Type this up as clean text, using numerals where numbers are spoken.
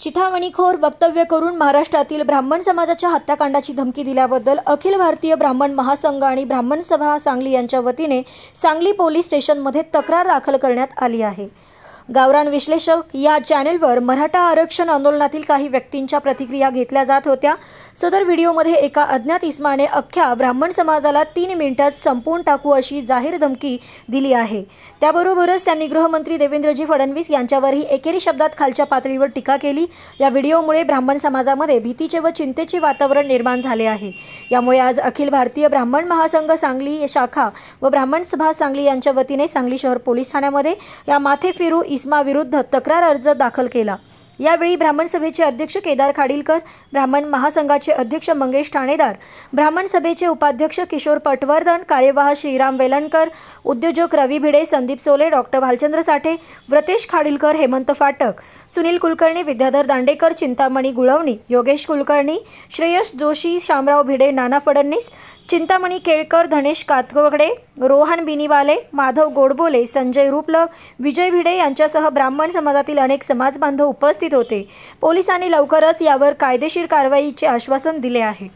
चिथावणीखोर वक्तव्य करून महाराष्ट्रातील ब्राह्मण समाजाच्या हत्याकांडाची धमकी दिल्याबद्दल अखिल भारतीय ब्राह्मण महासंघ आणि ब्राह्मण सभा सांगली यांच्या वतीने सांगली पोलीस स्टेशनमध्ये तक्रार दाखल करण्यात आली आहे। गावरान विश्लेषक या चॅनेलवर मराठा आरक्षण आंदोलनातील काही व्यक्तींच्या प्रतिक्रिया घेतल्या जात होत्या। सदर व्हिडिओमध्ये एका अज्ञात इस्माने अख्ख्या ब्राह्मण समाजाला 3 मिनिटात संपवून टाकू अशी जाहीर धमकी दिली आहे। त्याबरोबरच त्यांनी गृहमंत्री देवेंद्रजी फडणवीस यांच्यावरही एकेरी शब्दात खालच्या पातळीवर टीका केली। या व्हिडिओमुळे ब्राह्मण समाजामध्ये भीतीचे व चिंतेचे वातावरण निर्माण झाले आहे। यामुळे आज अखिल भारतीय ब्राह्मण महासंघ सांगली शाखा व ब्राह्मण सभा सांगली यांच्या वतीने सांगली शहर पोलीस ठाण्यामध्ये या माथेफिरू इस्मा विरुद्ध तक्रार अर्ज दाखल केला। यावेळी ब्राह्मण सभेचे अध्यक्ष केदार खाडीलकर, ब्राह्मण महासंघाचे अध्यक्ष मंगेश ठाणेदार, ब्राह्मण सभेचे उपाध्यक्ष किशोर पटवर्धन, कार्यवाह श्रीराम वेलणकर, उद्योजक रवी भिडे, संदीप सोले, डॉक्टर भालचंद्र साठे, व्रतेश खाडीलकर, हेमंत फाटक, सुनील कुलकर्णी, विद्याधर दांडेकर, चिंतामणी गुळवणी, योगेश कुलकर्णी, श्रेयस जोशी, शामराव भिडे, नाना फडणवीस, चिंतामणी केळकर, धनेश कातवडे, रोहन बिनीवाले, माधव गोडबोले, संजय रूपलग, विजय भिडे यांच्यासह ब्राह्मण समाजातील अनेक समाजबांधव उपस्थित होते। पोलिसांनी लवकरच यावर कायदेशीर कारवाईचे आश्वासन दिले आहे।